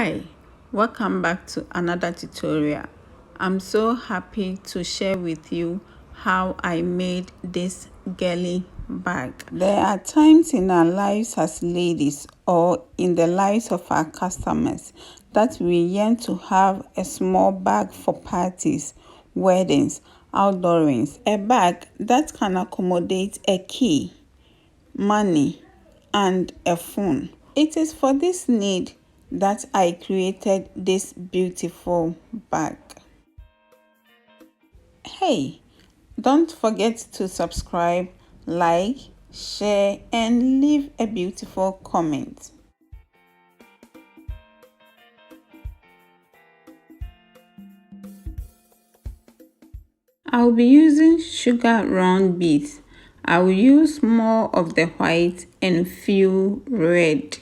Hi, welcome back to another tutorial. I'm so happy to share with you how I made this girly bag. There are times in our lives as ladies or in the lives of our customers that we yearn to have a small bag for parties, weddings, outdoorings, a bag that can accommodate a key, money, and a phone. It is for this need that I created this beautiful bag. Hey, don't forget to subscribe, like, share, and leave a beautiful comment. I'll be using sugar round beads. I will use more of the white and few red.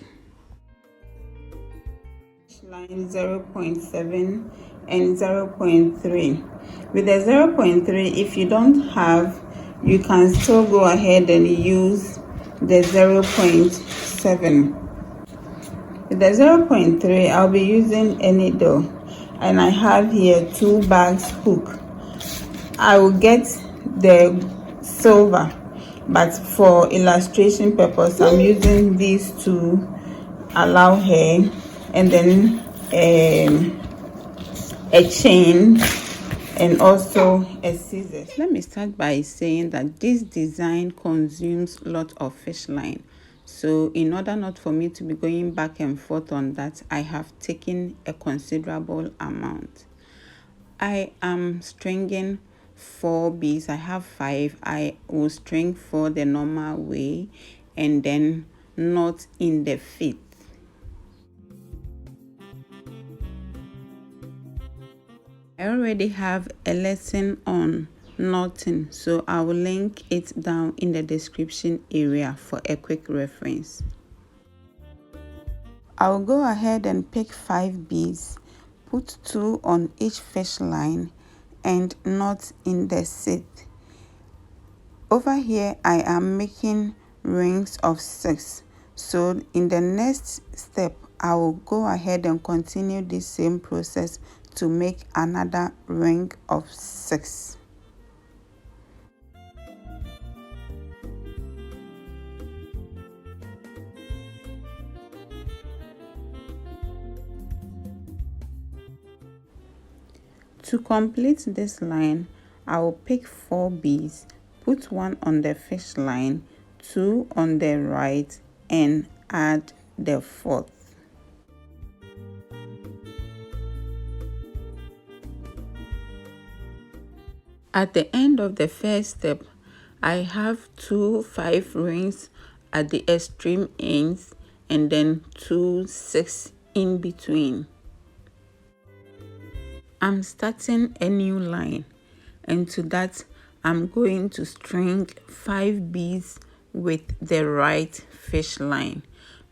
Line 0.7 and 0.3. With the 0.3, if you don't have, you can still go ahead and use the 0.7. With the 0.3, I'll be using a needle, and I have here 2 bags hook. I will get the silver, but for illustration purpose, I'm using these to allow her, and then a chain and also a scissors. Let me start by saying that this design consumes a lot of fish line, so in order not for me to be going back and forth on that, I have taken a considerable amount. I am stringing 4 beads. I have 5. I will string 4 the normal way and then knot in the 5th. I already have a lesson on knotting, so I will link it down in the description area for a quick reference. I will go ahead and pick 5 beads, put 2 on each fish line, and knot in the 6th. Over here, I am making rings of 6. So in the next step, I will go ahead and continue this same process to make another ring of 6. To complete this line, I will pick 4 beads, put 1 on the fish line, 2 on the right, and add the 4th. At the end of the first step, I have 2 5 rings at the extreme ends and then 2 6 in between. I'm starting a new line, and to that I'm going to string 5 beads with the right fish line.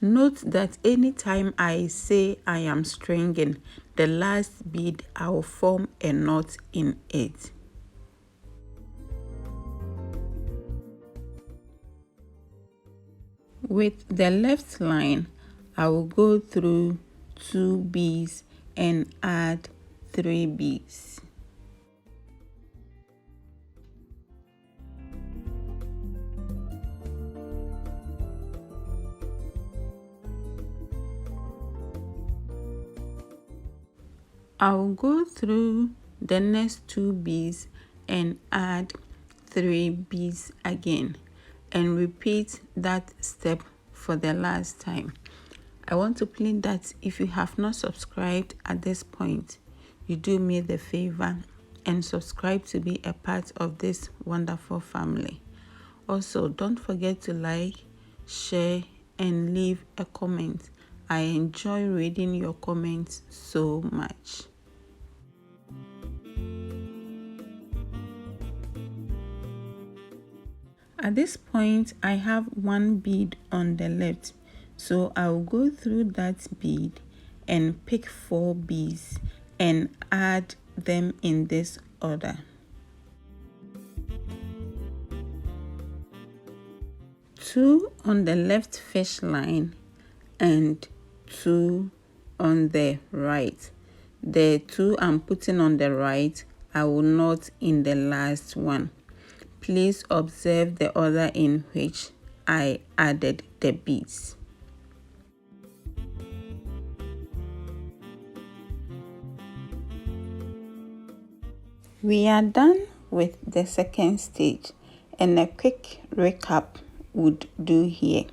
Note that anytime I say I am stringing, the last bead I will form a knot in it. With the left line, I will go through 2 beads and add 3 beads. I will go through the next 2 beads and add 3 beads again, and repeat that step for the last time. I want to plead that if you have not subscribed at this point, you do me the favor and subscribe to be a part of this wonderful family. Also, don't forget to like, share, and leave a comment. I enjoy reading your comments so much. At this point, I have 1 bead on the left, so I will go through that bead and pick 4 beads and add them in this order. 2 on the left fish line and 2 on the right. The 2 I'm putting on the right, I will knot in the last one. Please observe the order in which I added the beads. We are done with the second stage, and a quick recap would do here.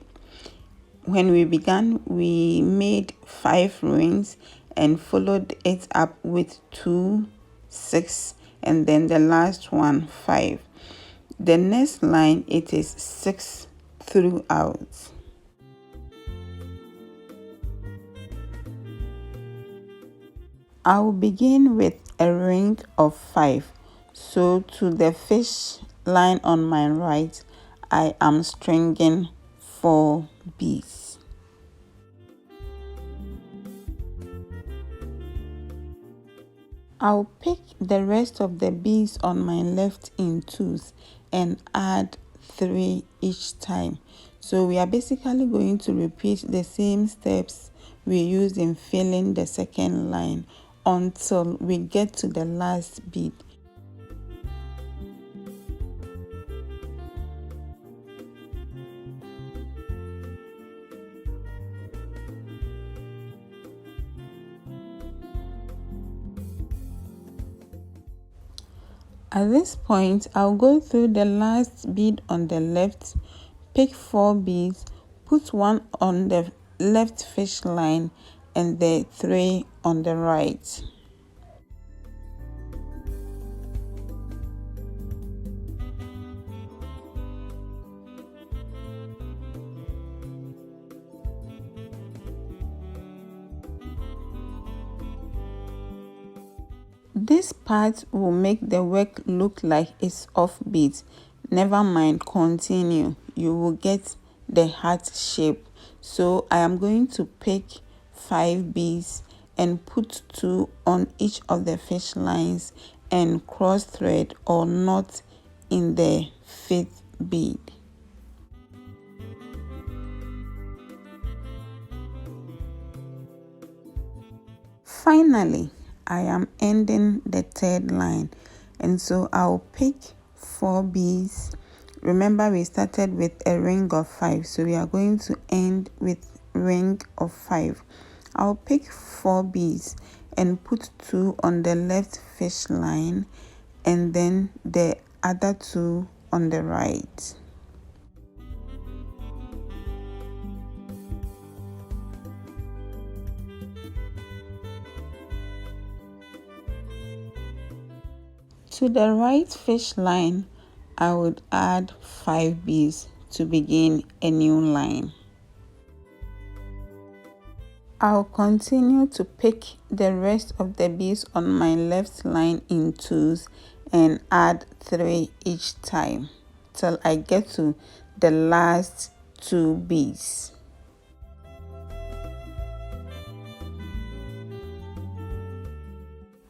When we began, we made 5 rings and followed it up with 2, 6, and then the last one 5. The next line, it is 6 throughout. I'll begin with a ring of 5. So to the fish line on my right, I am stringing 4 beads. I'll pick the rest of the beads on my left in 2s and add 3 each time. So we are basically going to repeat the same steps we used in filling the second line until we get to the last bead. At this point, I'll go through the last bead on the left, pick 4 beads, put 1 on the left fish line and the 3 on the right. This part will make the work look like it's off beat. Never mind, continue. You will get the heart shape. So I am going to pick 5 beads and put 2 on each of the fish lines and cross thread or knot in the 5th bead. Finally, I am ending the 3rd line, and so I'll pick 4 beads. Remember, we started with a ring of 5, so we are going to end with ring of 5. I'll pick 4 beads and put 2 on the left fish line and then the other 2 on the right. To the right fish line, I would add 5 beads to begin a new line. I'll continue to pick the rest of the beads on my left line in 2s and add 3 each time till I get to the last 2 beads.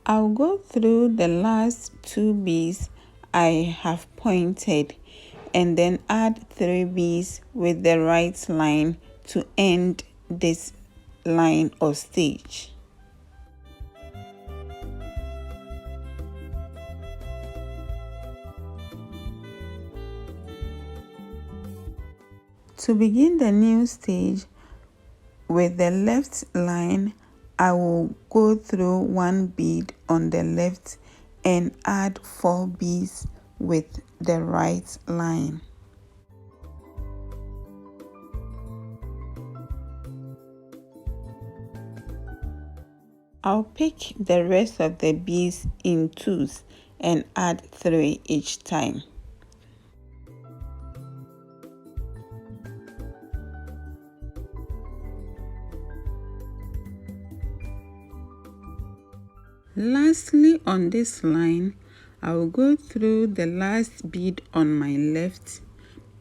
I'll go through the last 2 beads I have pointed and then add 3 beads with the right line to end this line or stage. To begin the new stage with the left line, I will go through 1 bead on the left and add 4 beads with the right line. I'll pick the rest of the beads in 2s and add 3 each time. Lastly, on this line, I will go through the last bead on my left,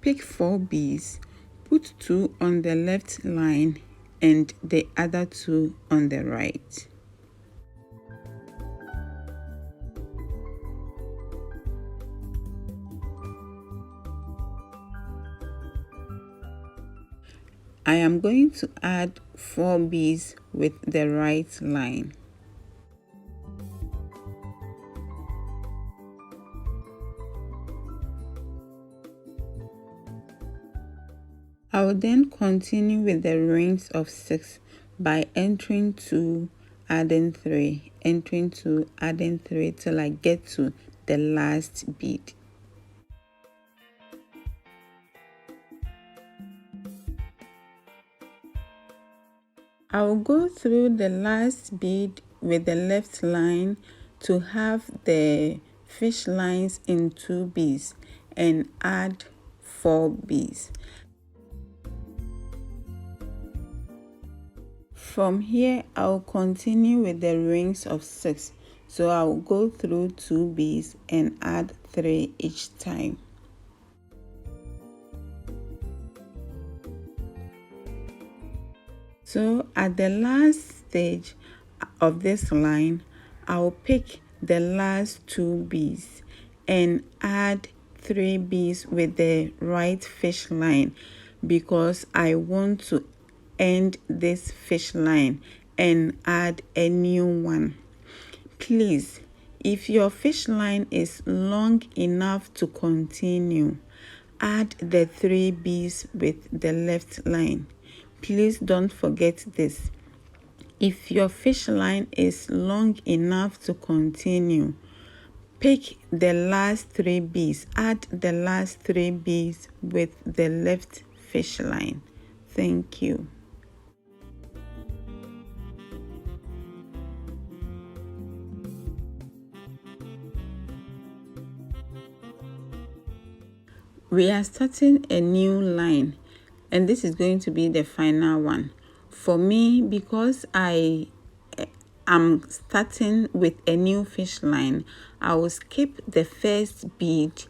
pick 4 beads, put 2 on the left line and the other 2 on the right. I am going to add 4 beads with the right line. I will then continue with the rings of 6 by entering 2, adding 3, entering 2, adding 3 till I get to the last bead. I will go through the last bead with the left line to have the fish lines in 2 beads and add 4 beads. From here, I'll continue with the rings of 6. So I'll go through 2 beads and add 3 each time. So at the last stage of this line, I'll pick the last 2 beads and add 3 beads with the right fish line because I want to end this fish line and add a new one. Please, if your fish line is long enough to continue, add the 3 beads with the left line. Please don't forget this. If your fish line is long enough to continue, pick the last 3 beads, add the last 3 beads with the left fish line. Thank you. We are starting a new line, and this is going to be the final one. For me, because I am starting with a new fish line, I will skip the first bead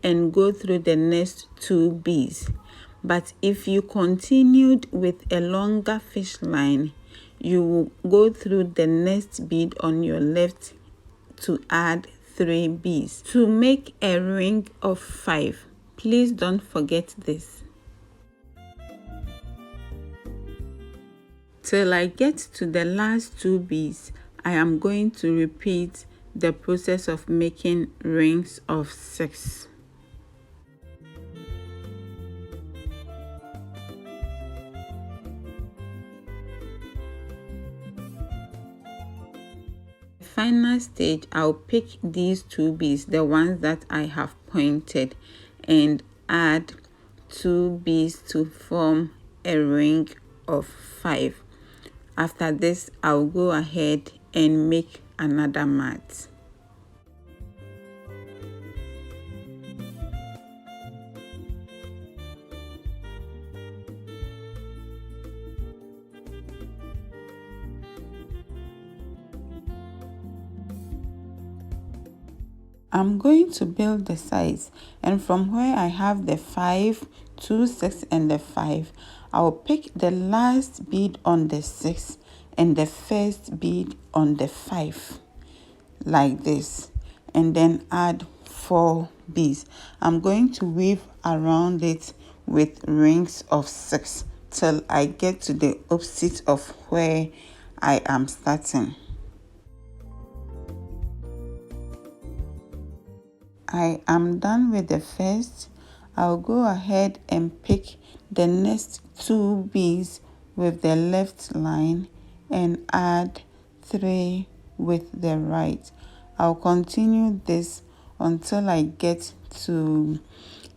and go through the next 2 beads. But if you continued with a longer fish line, you will go through the next bead on your left to add 3 beads to make a ring of 5. Please don't forget this. Till I get to the last 2 beads, I am going to repeat the process of making rings of 6. Final stage, I'll pick these 2 beads, the ones that I have pointed, and add 2 beads to form a ring of 5. After this, I'll go ahead and make another mat. I'm going to build the sides, and from where I have the 5, 2, 6 and the 5, I'll pick the last bead on the 6 and the first bead on the 5 like this, and then add 4 beads. I'm going to weave around it with rings of 6 till I get to the opposite of where I am starting. I am done with the first. I'll go ahead and pick the next 2 beads with the left line and add 3 with the right. I'll continue this until I get to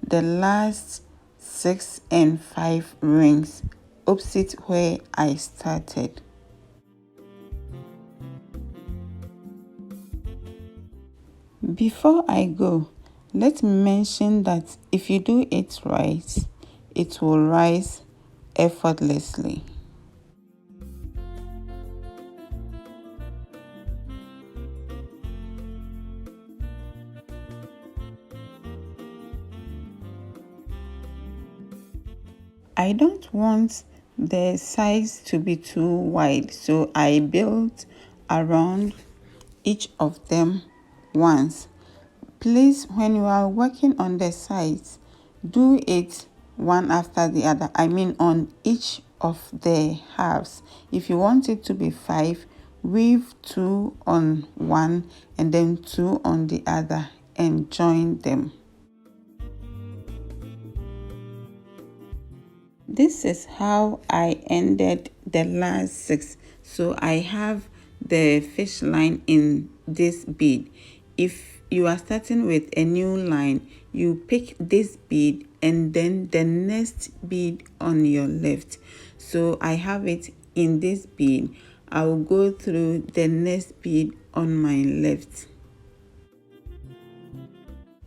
the last 6 and 5 rings opposite where I started. Before I go, let me mention that if you do it right, it will rise effortlessly. I don't want the sides to be too wide, so I built around each of them once. Please, when you are working on the sides, do it one after the other. I mean on each of the halves. If you want it to be 5, weave 2 on one and then 2 on the other and join them. This is how I ended the last 6. So I have the fish line in this bead. If you are starting with a new line, you pick this bead and then the next bead on your left. So I have it in this bead. I will go through the next bead on my left.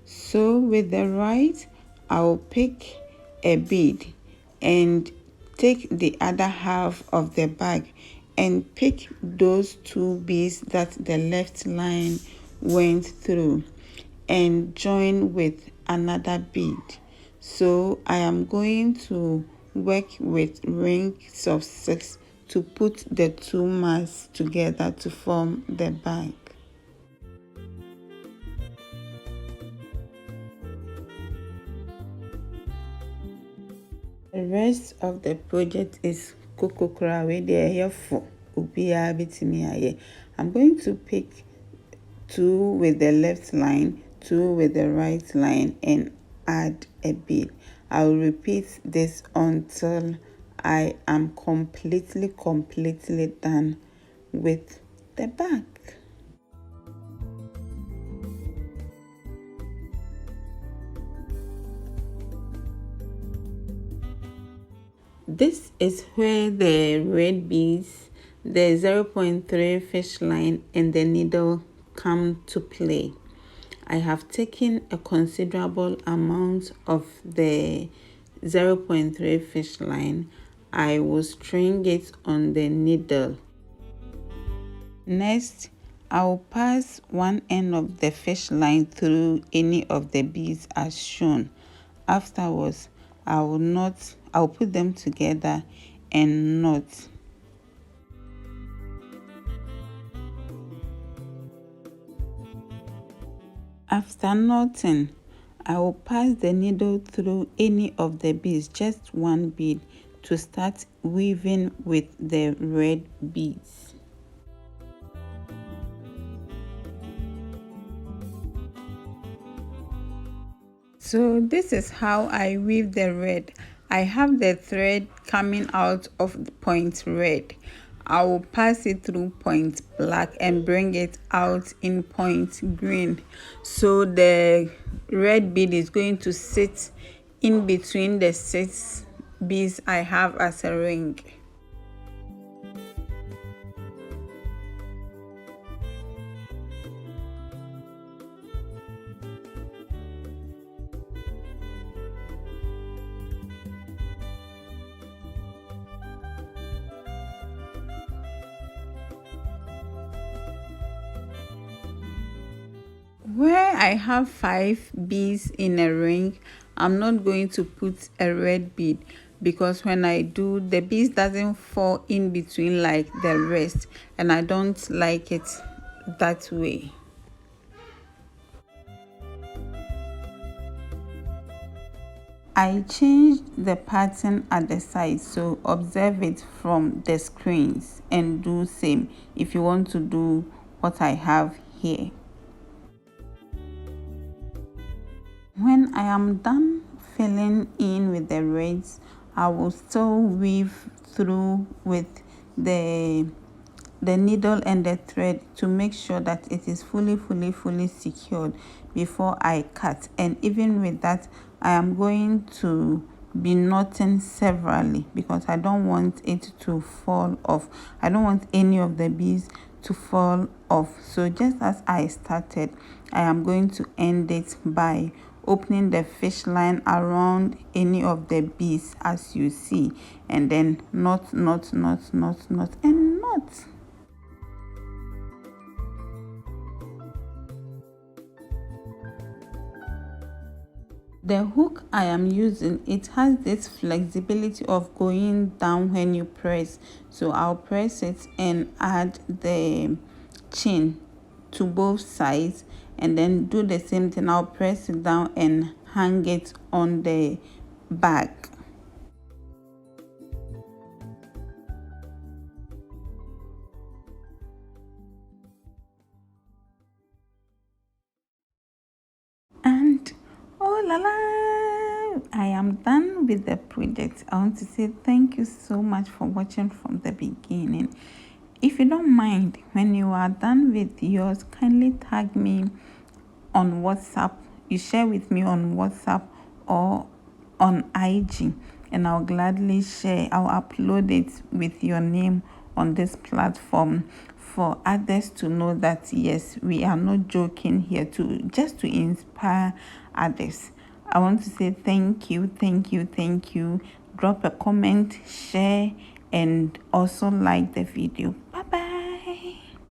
So with the right, I'll pick a bead and take the other half of the bag and pick those 2 beads that the left line went through and join with another bead. So I am going to work with rings of 6 to put the 2 marks together to form the bag. The rest of the project is kokokra with the here for ubia bitimi aye. I'm going to pick 2 with the left line, 2 with the right line and add a bead. I'll repeat this until I am completely done with the bag. This is where the red beads, the 0.3 fish line and the needle come to play. I have taken a considerable amount of the 0.3 fish line. I will string it on the needle. Next, I will pass one end of the fish line through any of the beads as shown. Afterwards, I'll put them together and knot. After knotting, I will pass the needle through any of the beads, just one bead, to start weaving with the red beads. So this is how I weave the red. I have the thread coming out of the point red. I will pass it through point black and bring it out in point green. So the red bead is going to sit in between the 6 beads I have as a ring. Where I have 5 beads in a ring, I'm not going to put a red bead because when I do, the beads doesn't fall in between like the rest, and I don't like it that way. I changed the pattern at the side, so observe it from the screens and do same if you want to do what I have here. When I am done filling in with the reds, I will still weave through with the needle and the thread to make sure that it is fully secured before I cut. And even with that, I am going to be knotting severally because I don't want it to fall off. I don't want any of the beads to fall off. So just as I started, I am going to end it by opening the fish line around any of the beads as you see, and then knot and knot. The hook I am using, it has this flexibility of going down when you press, so I'll press it and add the chain to both sides and then do the same thing. I'll press it down and hang it on the bag. And oh la la, I am done with the project. I want to say thank you so much for watching from the beginning. If you don't mind, when you are done with yours, kindly tag me on WhatsApp. You share with me on WhatsApp or on IG, and I'll gladly share. I'll upload it with your name on this platform for others to know that yes, we are not joking here, to just to inspire others. I want to say thank you, thank you, thank you. Drop a comment, share, and also like the video.